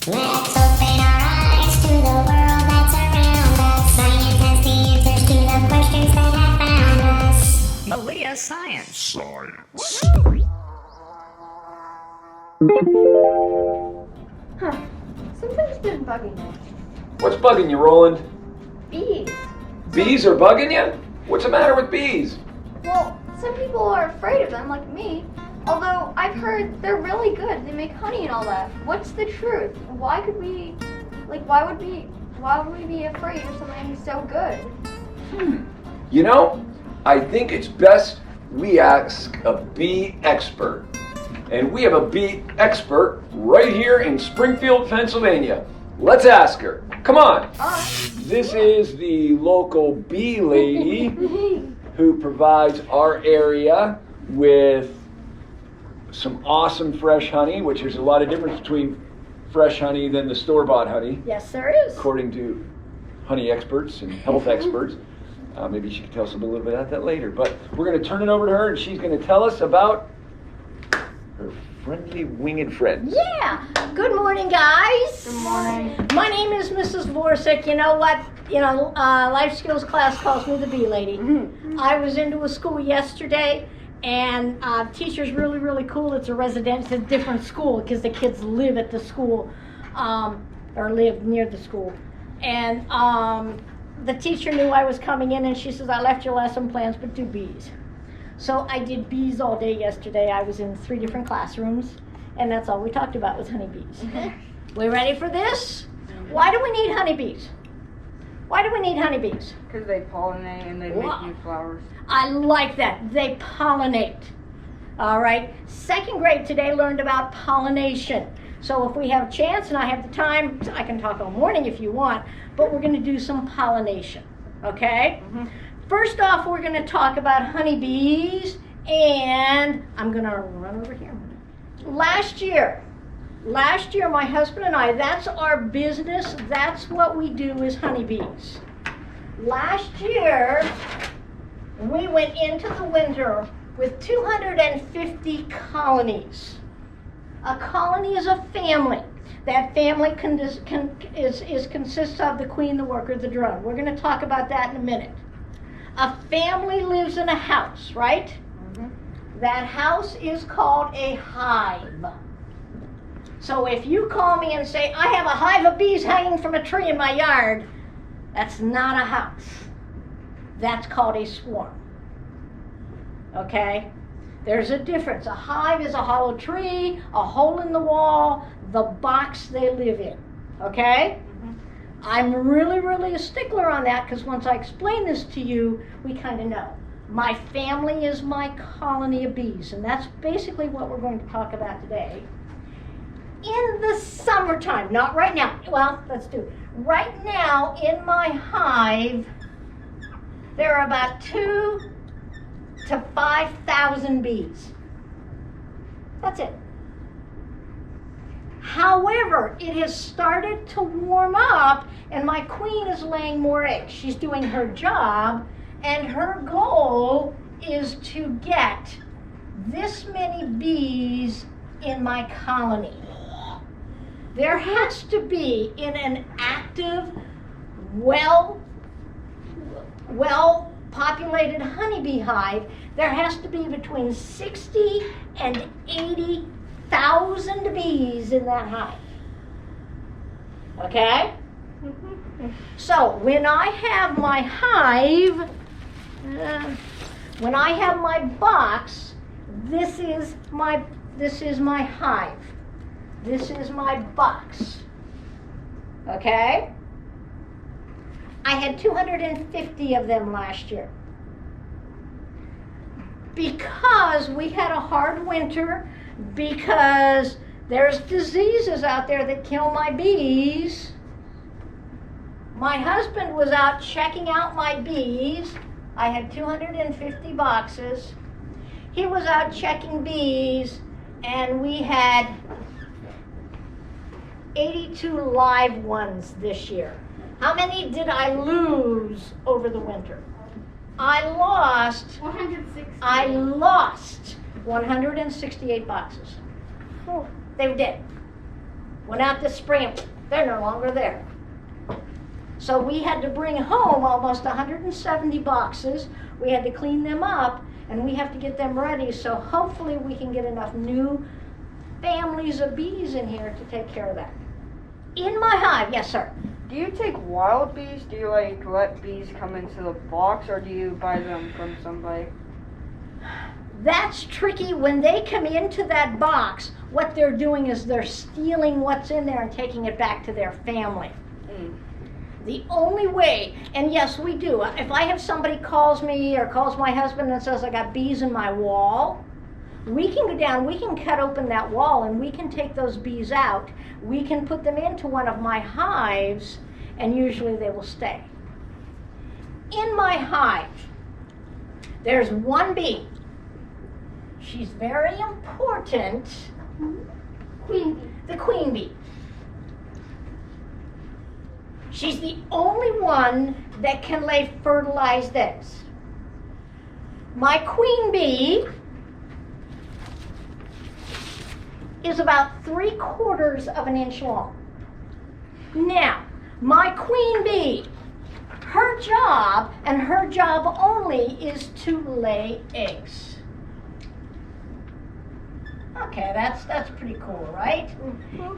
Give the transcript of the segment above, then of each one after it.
Let's open our eyes to the world that's around us. Science has the answers to the questions that have found us. Malia Science. Huh. Something's been bugging me. What's bugging you, Roland? Bees. Bees are bugging you? What's the matter with bees? Well, some people are afraid of them, like me. Although I've heard they're really good. They make honey and all that. What's the truth? Why would we be afraid of something so good? You know, I think it's best we ask a bee expert. And we have a bee expert right here in Springfield, Pennsylvania. Let's ask her. Come on. This is the local bee lady who provides our area with some awesome fresh honey, which there's a lot of difference between fresh honey than the store-bought honey, Yes, there is. according to honey experts and health experts. Maybe she can tell us a little bit about that later. But we're going to turn it over to her, and she's going to tell us about her friendly winged friends. Yeah. Good morning, guys. Good morning. My name is Mrs. Vorsick. You know what? Life skills class calls me the bee lady. I was into a school yesterday, and teacher's really, really cool. It's a different school because the kids live at the school, or live near the school. And the teacher knew I was coming in, and she says, I left your lesson plans, but do bees. So I did bees all day yesterday. I was in 3 different classrooms, and that's all we talked about was honeybees. We ready for this? Why do we need honeybees? Why do we need honeybees? Because they pollinate and they make new flowers. I like that. They pollinate. All right. 2nd grade today learned about pollination. So if we have a chance and I have the time, I can talk all morning if you want, but we're going to do some pollination. Okay? First off, we're going to talk about honeybees, and I'm going to run over here. Last year, my husband and I, that's our business. That's what we do is honeybees. Last year, we went into the winter with 250 colonies. A colony is a family. That family consists of the queen, the worker, the drone. We're going to talk about that in a minute. A family lives in a house, right? That house is called a hive. So if you call me and say, I have a hive of bees hanging from a tree in my yard, that's not a house. That's called a swarm. Okay? There's a difference. A hive is a hollow tree, a hole in the wall, the box they live in. Okay? I'm really, really a stickler on that because once I explain this to you, we kind of know. My family is my colony of bees, and that's basically what we're going to talk about today. In the summertime, not right now. Well, let's do it. Right now, in my hive, there are about 2,000 to 5,000 bees. That's it. However, it has started to warm up, and my queen is laying more eggs. She's doing her job, and her goal is to get this many bees in my colony. There has to be, in an active, well-populated honeybee hive, there has to be between 60 and 80,000 bees in that hive. Okay? So when I have my hive, when I have my box, this is my hive. This is my box. Okay? I had 250 of them last year. Because we had a hard winter, because there's diseases out there that kill my bees, my husband was out checking out my bees. I had 250 boxes. He was out checking bees, and we had 82 live ones this year. How many did I lose over the winter? I lost 168 boxes. They were dead. Went out this spring, they're no longer there. So we had to bring home almost 170 boxes. We had to clean them up, and we have to get them ready. So hopefully we can get enough new families of bees in here to take care of that. In my hive, yes, sir. Do you take wild bees? Do you like let bees come into the box, or do you buy them from somebody? That's tricky. When they come into that box, what they're doing is they're stealing what's in there and taking it back to their family. The only way, and yes, we do. If I have somebody calls me or calls my husband and says, I got bees in my wall, we can go down, we can cut open that wall and we can take those bees out. We can put them into one of my hives, and usually they will stay. In my hive, there's one bee. She's very important. Queen bee. The queen bee. She's the only one that can lay fertilized eggs. My queen bee is about 3/4 of an inch long. Now, my queen bee, her job and her job only is to lay eggs. Okay, that's pretty cool, right?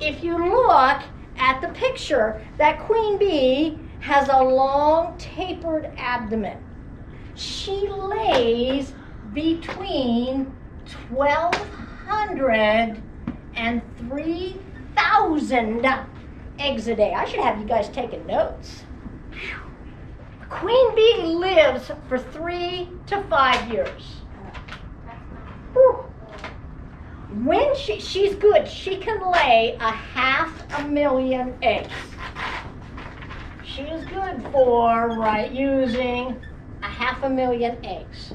If you look at the picture, that queen bee has a long tapered abdomen. She lays between 1,200 and 3,000 eggs a day. I should have you guys taking notes. Queen bee lives for 3 to 5 years. Whew. When she's good, she can lay 500,000 eggs. She is good for using 500,000 eggs.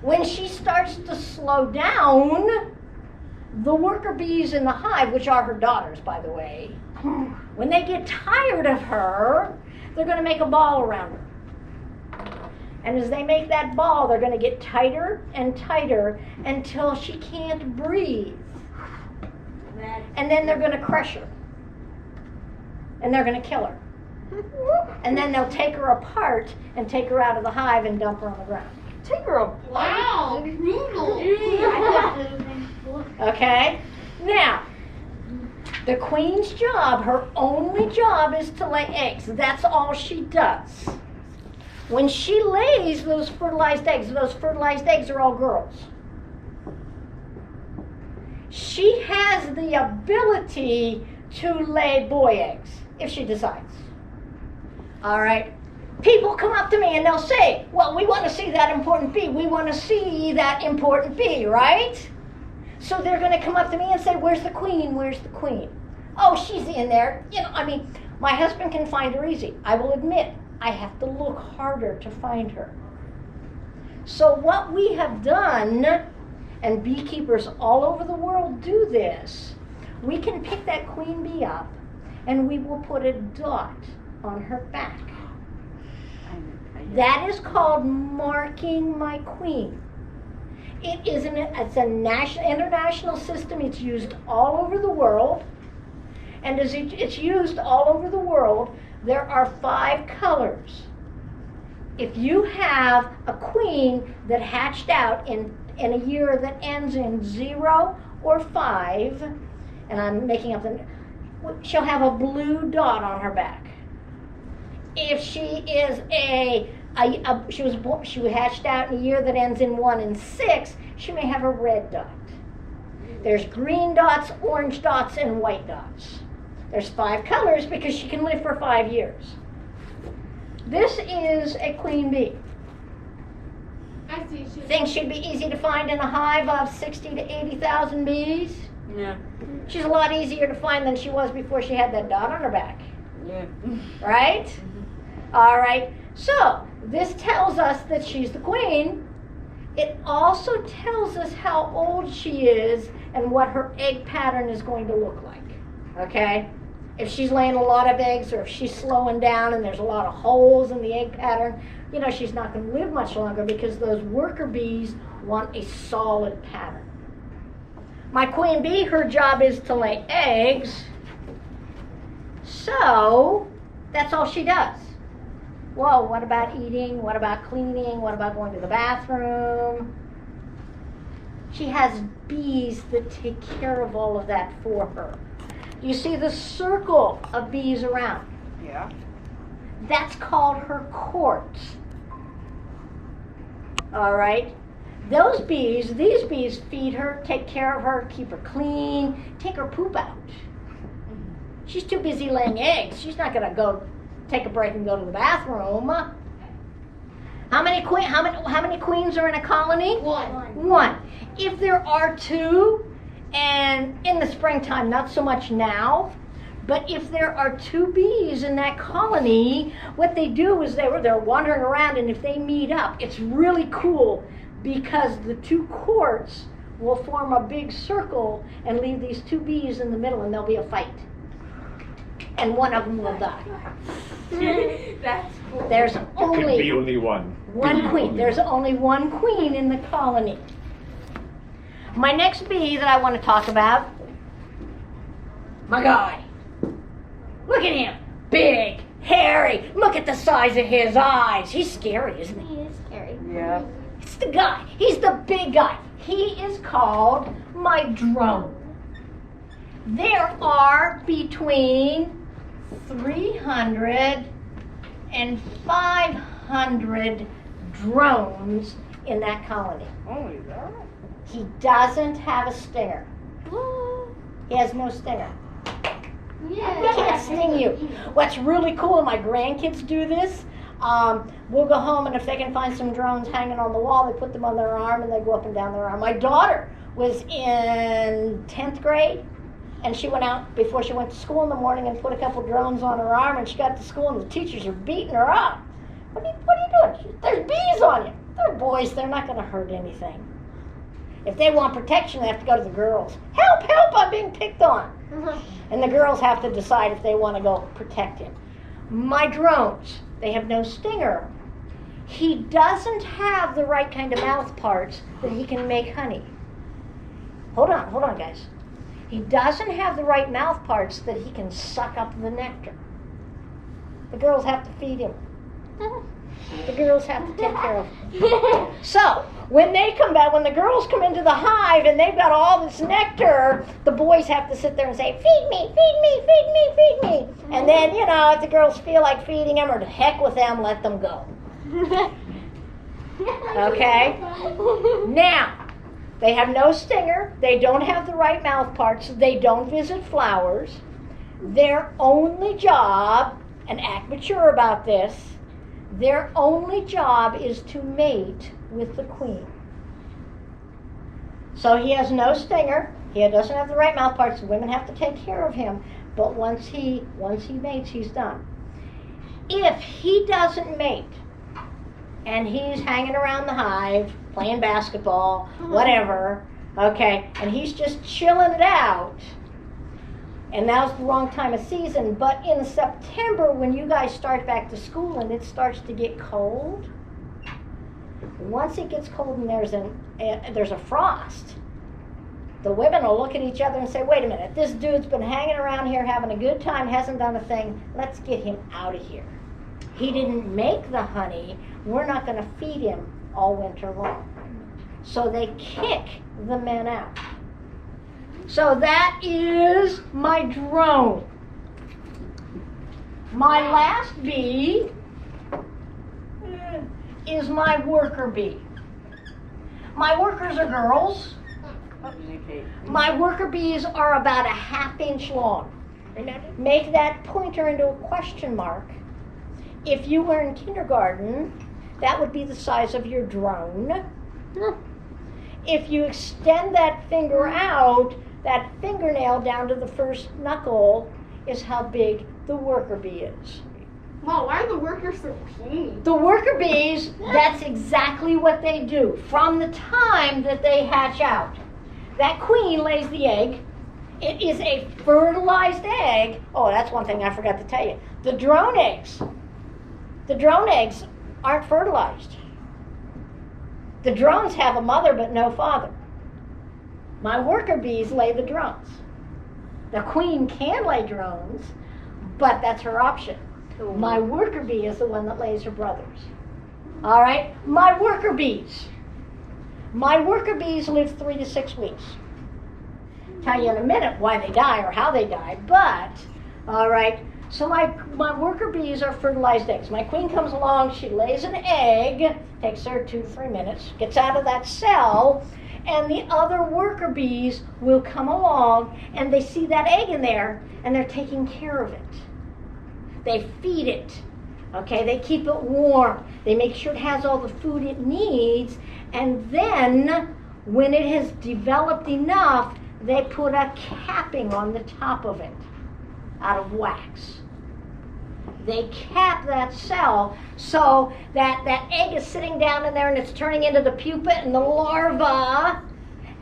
When she starts to slow down, the worker bees in the hive, which are her daughters, by the way, when they get tired of her, they're going to make a ball around her. And as they make that ball, they're going to get tighter and tighter until she can't breathe. And then they're going to crush her. And they're going to kill her. And then they'll take her apart and take her out of the hive and dump her on the ground. Take her a Wow, brutal. Okay? Now, the queen's job, her only job is to lay eggs. That's all she does. When she lays those fertilized eggs are all girls. She has the ability to lay boy eggs if she decides. All right? People come up to me and they'll say, well, we want to see that important bee. We want to see that important bee, right? So they're going to come up to me and say, where's the queen? Where's the queen? Oh, she's in there. My husband can find her easy. I will admit, I have to look harder to find her. So what we have done, and beekeepers all over the world do this, we can pick that queen bee up and we will put a dot on her back. That is called marking my queen. It's a international system. It's used all over the world. And as it's used all over the world, there are 5 colors. If you have a queen that hatched out in a year that ends in 0 or 5, and I'm making up she'll have a blue dot on her back. If she is she was hatched out in a year that ends in 1 and 6, she may have a red dot. There's green dots, orange dots, and white dots. There's 5 colors because she can live for 5 years. This is a queen bee. I see. Think she'd be easy to find in a hive of 60 to 80,000 bees? Yeah. She's a lot easier to find than she was before she had that dot on her back. Yeah. Right? All right. So, this tells us that she's the queen. It also tells us how old she is and what her egg pattern is going to look like. Okay? If she's laying a lot of eggs or if she's slowing down and there's a lot of holes in the egg pattern, she's not going to live much longer because those worker bees want a solid pattern. My queen bee, her job is to lay eggs. So, that's all she does. Whoa, what about eating? What about cleaning? What about going to the bathroom? She has bees that take care of all of that for her. You see the circle of bees around? Yeah. That's called her court. All right? Those bees, these bees feed her, take care of her, keep her clean, take her poop out. She's too busy laying eggs. She's not going to go take a break and go to the bathroom. How many queens are in a colony? One. If there are two, and in the springtime, not so much now, but if there are two bees in that colony, what they do is they're wandering around, and if they meet up, it's really cool because the two courts will form a big circle and leave these two bees in the middle, and there'll be a fight. And one of them will die. That's cool. There's Could be only only one. one queen. There's only one queen in the colony. My next bee that I want to talk about, my guy. Look at him. Big, hairy. Look at the size of his eyes. He's scary, isn't he? He is scary. Yeah. It's the guy. He's the big guy. He is called my drone. There are between 300 and 500 drones in that colony. Only that? He doesn't have a stinger. He has no stinger. Yeah. He can't sting you. What's really cool, and my grandkids do this, we'll go home, and if they can find some drones hanging on the wall, they put them on their arm and they go up and down their arm. My daughter was in 10th grade, and she went out before she went to school in the morning and put a couple drones on her arm, and she got to school and the teachers are beating her up. What are you doing? There's bees on you. They're boys, they're not going to hurt anything. If they want protection, they have to go to the girls. Help, help, I'm being picked on. And the girls have to decide if they want to go protect him. My drones, they have no stinger. He doesn't have the right kind of mouth parts that he can make honey. Hold on, guys. He doesn't have the right mouth parts that he can suck up the nectar. The girls have to feed him. The girls have to take care of him. So, when they come back, when the girls come into the hive and they've got all this nectar, the boys have to sit there and say, feed me, feed me, feed me, feed me. And then, if the girls feel like feeding them, or to heck with them, let them go. Okay? Now, they have no stinger, they don't have the right mouth parts, they don't visit flowers. Their only job, and act mature about this, their only job is to mate with the queen. So he has no stinger, he doesn't have the right mouth parts, the women have to take care of him, but once he mates, he's done. If he doesn't mate, and he's hanging around the hive, playing basketball, whatever, okay, and he's just chilling it out, and now's the wrong time of season, but in September, when you guys start back to school and it starts to get cold, once it gets cold and there's a frost, the women will look at each other and say, wait a minute, this dude's been hanging around here having a good time, hasn't done a thing, let's get him out of here. He didn't make the honey, we're not going to feed him all winter long. So they kick the men out. So that is my drone. My last bee is my worker bee. My workers are girls. My worker bees are about a 1/2 inch long. Make that pointer into a question mark. If you were in kindergarten, that would be the size of your drone. If you extend that finger out, that fingernail down to the first knuckle is how big the worker bee is. Wow, why are the workers so teeny? The worker bees, that's exactly what they do. From the time that they hatch out, that queen lays the egg. It is a fertilized egg. Oh, that's one thing I forgot to tell you. The drone eggs aren't fertilized. The drones have a mother but no father. My worker bees lay the drones. The queen can lay drones, but that's her option. My worker bee is the one that lays her brothers. All right? My worker bees. My worker bees live 3 to 6 weeks. Tell you in a minute why they die or how they die, but, all right, so my worker bees are fertilized eggs. My queen comes along, she lays an egg, takes her 2 to 3 minutes, gets out of that cell, and the other worker bees will come along and they see that egg in there and they're taking care of it. They feed it, okay? They keep it warm. They make sure it has all the food it needs, and then when it has developed enough, they put a capping on the top of it out of wax. They cap that cell so that that egg is sitting down in there and it's turning into the pupa and the larva.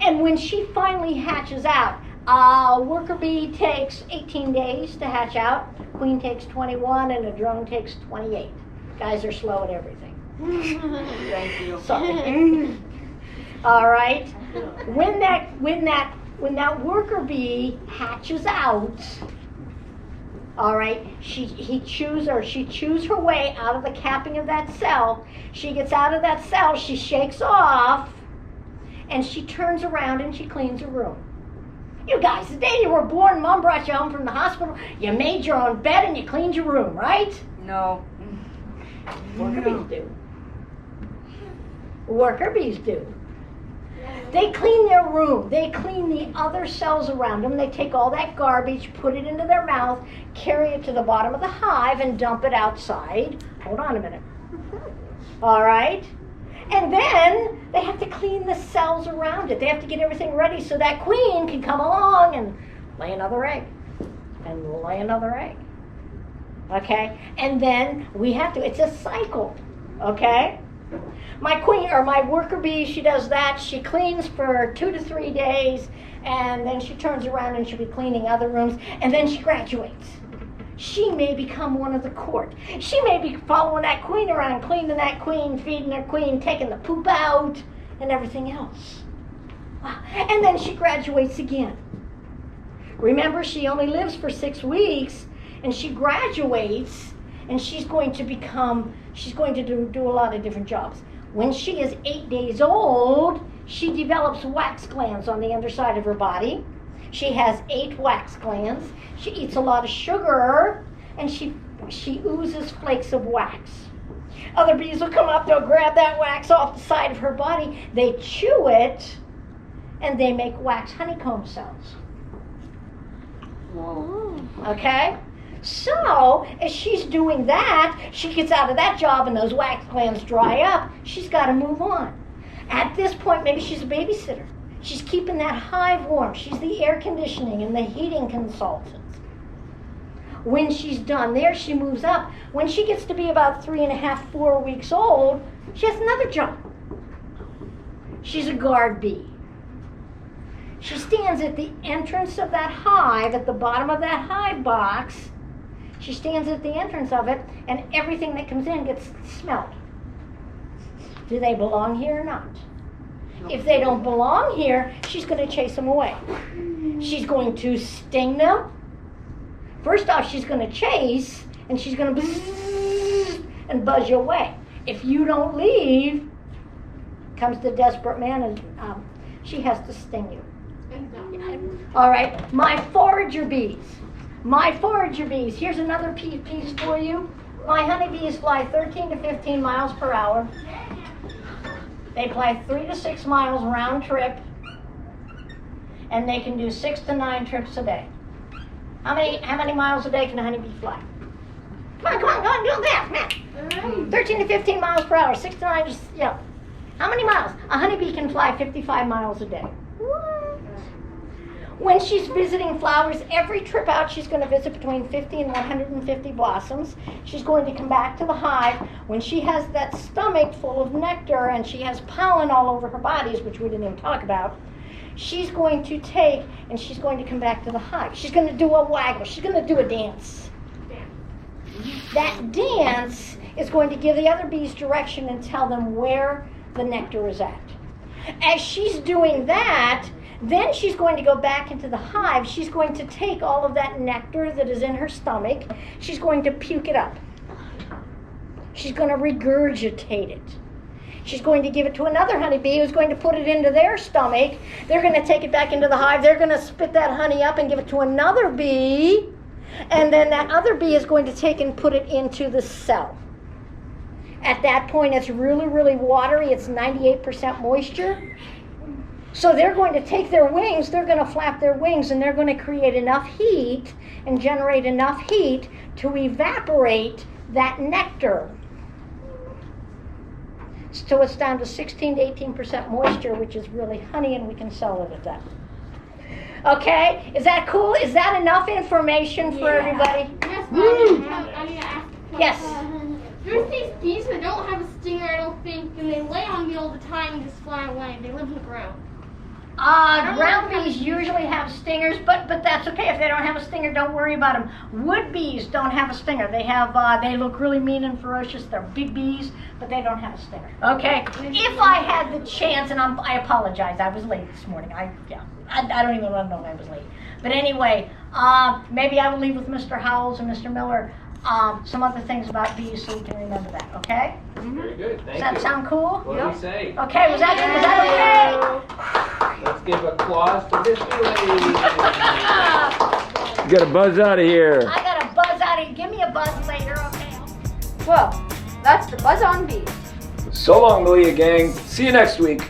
And when she finally hatches out, a worker bee takes 18 days to hatch out, queen takes 21, and a drone takes 28. Guys are slow at everything. Thank you. Sorry. All right. When that worker bee hatches out, all right, she chews her way out of the capping of that cell. She gets out of that cell, she shakes off, and she turns around and she cleans her room. You guys, the day you were born, Mom brought you home from the hospital, you made your own bed and you cleaned your room, right? No. Worker bees do. Worker bees do. They clean their room. They clean the other cells around them. They take all that garbage, put it into their mouth, carry it to the bottom of the hive, and dump it outside. Hold on a minute. All right? And then they have to clean the cells around it. They have to get everything ready so that queen can come along and lay another egg. And lay another egg. Okay? And then we have to, it's a cycle. Okay? My queen, or my worker bee, she does that. She cleans for 2 to 3 days, and then she turns around and she'll be cleaning other rooms, and then she graduates. She may become one of the court. She may be following that queen around, cleaning that queen, feeding her queen, taking the poop out, and everything else. Wow. And then she graduates again. Remember, she only lives for 6 weeks, and she graduates, and she's going to do a lot of different jobs. When she is 8 days old, she develops wax glands on the underside of her body. She has 8 wax glands. She eats a lot of sugar, and she oozes flakes of wax. Other bees will come up, they'll grab that wax off the side of her body, they chew it, and they make wax honeycomb cells. Whoa. Okay? So, as she's doing that, she gets out of that job and those wax glands dry up. She's got to move on. At this point, maybe she's a babysitter. She's keeping that hive warm. She's the air conditioning and the heating consultant. When she's done there, she moves up. When she gets to be about 3.5, 4 weeks old, she has another job. She's a guard bee. She stands at the entrance of that hive, at the bottom of that hive box. She stands at the entrance of it, and everything that comes in gets smelled. Do they belong here or not? If they don't belong here, she's going to chase them away. She's going to sting them. First off, she's going to chase, and she's going to buzz and buzz you away. If you don't leave, comes the desperate man, and she has to sting you. All right, my forager bees. My forager bees. Here's another piece for you. My honeybees fly 13 to 15 miles per hour. They fly 3 to 6 miles round trip, and they can do 6 to 9 trips a day. How many miles a day can a honeybee fly? Come on, do that, man. 13 to 15 miles per hour, 6 to 9, just, yeah. How many miles? A honeybee can fly 55 miles a day. When she's visiting flowers, every trip out, she's going to visit between 50 and 150 blossoms. She's going to come back to the hive. When she has that stomach full of nectar and she has pollen all over her bodies, which we didn't even talk about, she's going to take and she's going to come back to the hive. She's going to do a waggle. She's going to do a dance. That dance is going to give the other bees direction and tell them where the nectar is at. As she's doing that, Then she's going to go back into the hive. She's going to take all of that nectar that is in her stomach. She's going to puke it up. She's going to regurgitate it. She's going to give it to another honeybee who's going to put it into their stomach. They're going to take it back into the hive. They're going to spit that honey up and give it to another bee. And then that other bee is going to take and put it into the cell. At that point, it's really, really watery. It's 98% moisture. So they're going to take their wings, they're going to flap their wings, and they're going to create enough heat and generate enough heat to evaporate that nectar. So it's down to 16 to 18% moisture, which is really honey, and we can sell it at that. Okay, is that cool? Is that enough information for everybody? Yes, but I need to ask a question. Yes. There's these bees that don't have a stinger, I don't think, and they lay on me all the time and just fly away. They live in the ground. Ground bees usually have stingers, but that's okay. If they don't have a stinger, don't worry about them. Wood bees don't have a stinger. They look really mean and ferocious. They're big bees, but they don't have a stinger. Okay. If I had the chance, and I apologize, I was late this morning. I don't even want to know I was late. But anyway, maybe I will leave with Mr. Howells and Mr. Miller some other things about bees so we can remember that. Okay? Very good, thank Does that you. sound cool? What do we say? Okay. Was that okay? Let's give applause to this lady. You gotta buzz out of here. I got a buzz out of. Give me a buzz later, okay? Well, that's the Buzz on Bees. So long, Malia gang. See you next week.